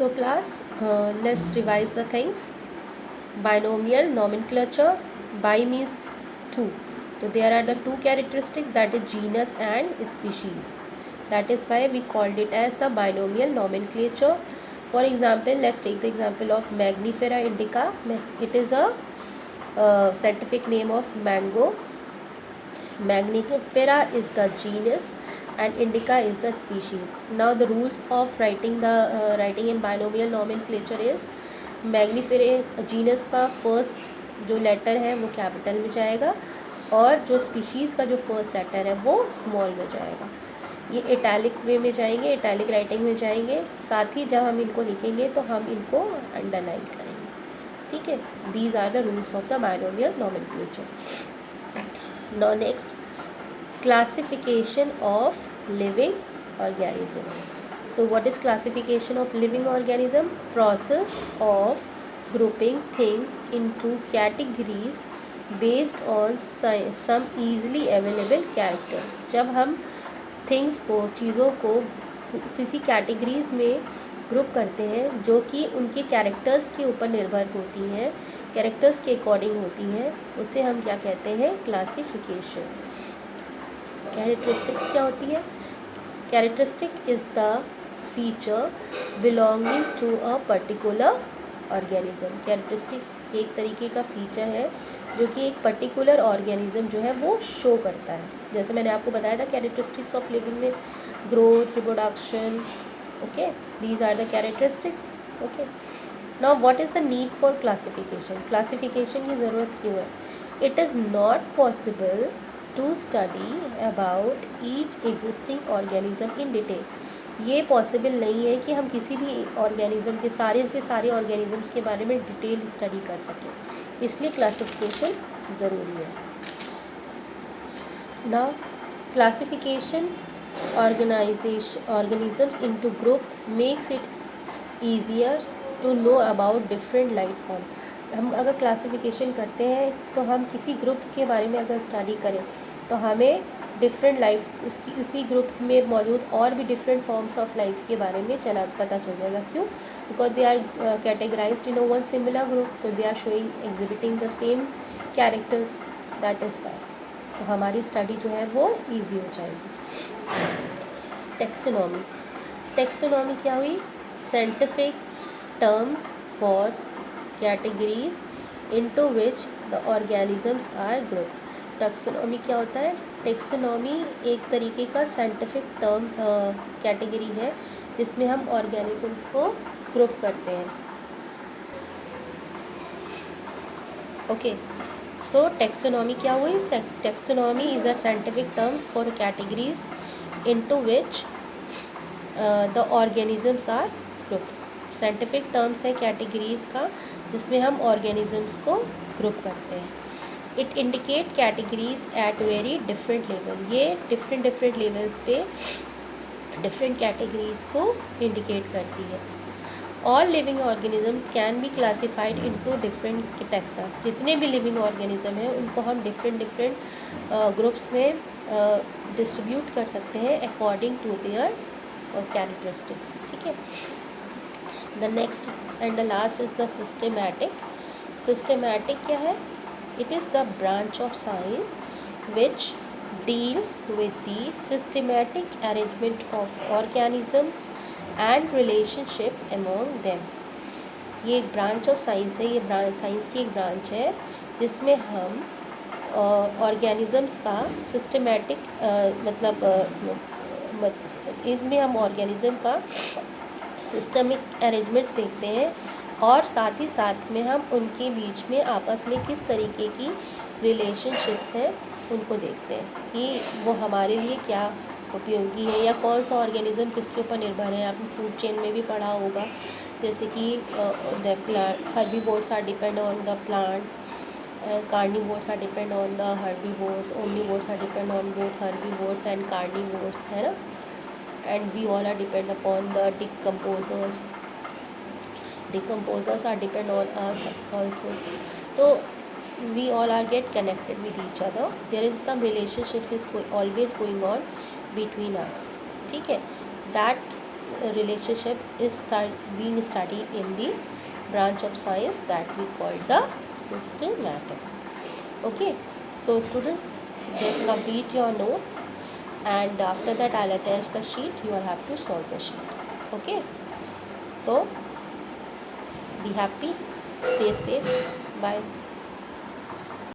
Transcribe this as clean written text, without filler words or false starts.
So class, let's revise the things. Binomial nomenclature. Bi means two. So there are the two characteristics, that is genus and species. That is why we called it as the binomial nomenclature. For example, let's take the example of Mangifera indica. It is a scientific name of mango. Mangifera is the genus and indica is the species. Now the rules of writing in binomial nomenclature is मैग्नीफेरे genus का first जो letter है वो capital में जाएगा और जो species का जो फर्स्ट लेटर है वो स्मॉल में जाएगा. ये इटैलिक वे में जाएंगे, इटैलिक राइटिंग में जाएंगे. साथ ही जब हम इनको लिखेंगे तो हम इनको अंडरलाइन करेंगे. ठीक है, these are the rules of the binomial nomenclature. Now next, classification of living organism. So what is classification of living organism? Process of grouping things into categories based on some easily available character. जब हम things को, चीज़ों को किसी categories में group करते हैं जो कि उनके कैरेक्टर्स के ऊपर निर्भर होती हैं, कैरेक्टर्स के अकॉर्डिंग होती हैं, उसे हम क्या कहते हैं? क्लासिफिकेशन. कैरेक्टरिस्टिक्स क्या होती है? Characteristic is the feature belonging to a particular organism. Characteristics एक तरीके का फीचर है जो कि एक पर्टिकुलर ऑर्गेनिज्म जो है वो शो करता है. जैसे मैंने आपको बताया था कैरेक्टरिस्टिक्स ऑफ लिविंग में growth, reproduction. Okay, these are the characteristics. Okay, now what is the need for classification. Classification की ज़रूरत क्यों है? It is not possible to study about each existing organism in detail. ये possible नहीं है कि हम किसी भी ऑर्गेनिज्म के सारे ऑर्गेनिजम्स के बारे में डिटेल स्टडी कर सकें, इसलिए क्लासिफिकेशन ज़रूरी है. Now classification organisms into group makes it easier to know about different life form. हम अगर क्लासिफिकेशन करते हैं तो हम किसी ग्रुप के बारे में अगर स्टडी करें तो हमें डिफरेंट लाइफ उसी ग्रुप में मौजूद और भी डिफरेंट फॉर्म्स ऑफ लाइफ के बारे में पता चल जाएगा. क्यों? Because they are categorised in one similar group, तो they are showing exhibiting the same characters. That is why तो हमारी स्टडी जो है वो ईजी हो जाएगी. टेक्सोनॉमी. टेक्सोनॉमी क्या हुई? Scientific terms for categories into which the organisms are group. Taxonomy क्या होता है? टेक्सोनॉमी एक तरीके का साइंटिफिक टर्म कैटेगरी है जिसमें हम ऑर्गेनिजम्स को ग्रुप करते हैं. ओके, सो टेक्सोनॉमी क्या हुई? Taxonomy is a scientific terms for categories into which the organisms are group. Scientific terms है कैटेगरीज का जिसमें हम ऑर्गेनिजम्स को ग्रुप करते हैं. It indicate categories at very different level. ये डिफरेंट लेवल्स पे डिफरेंट कैटेगरीज को इंडिकेट करती है. All living organisms can be classified into different taxa. जितने भी लिविंग ऑर्गेनिज्म हैं उनको हम डिफरेंट ग्रुप्स में डिस्ट्रीब्यूट कर सकते हैं अकॉर्डिंग टू देयर कैरेक्टरिस्टिक्स. ठीक है. The next and the last is the systematic. Systematic क्या है? It is the branch of science which deals with the systematic arrangement of organisms and relationship among them. ये एक branch of science है. ये science की एक branch है जिसमें हम ऑर्गेनिजम्स का सिस्टमेटिक इनमें हम ऑर्गेनिज्म का सिस्टमिक अरेंजमेंट्स देखते हैं और साथ ही साथ में हम उनके बीच में आपस में किस तरीके की रिलेशनशिप्स हैं उनको देखते हैं कि वो हमारे लिए क्या उपयोगी है या कौन सा ऑर्गेनिज्म किसके ऊपर निर्भर है. आपने फूड चेन में भी पढ़ा होगा जैसे कि the plant herbivores are depend on the plants, carnivores are depend on the herbivores, omnivores are depend on both herbivores and carnivores, है ना. And we all are depend upon the decomposers. Decomposers are depend on us also. So we all are get connected with each other. There is some relationships is always going on between us. ठीक है. That relationship is being studied in the branch of science that we call the systematic. Okay, so students, just complete your notes, and after that I'll attach the sheet. You will have to solve the sheet. Okay, so be happy, stay safe, bye.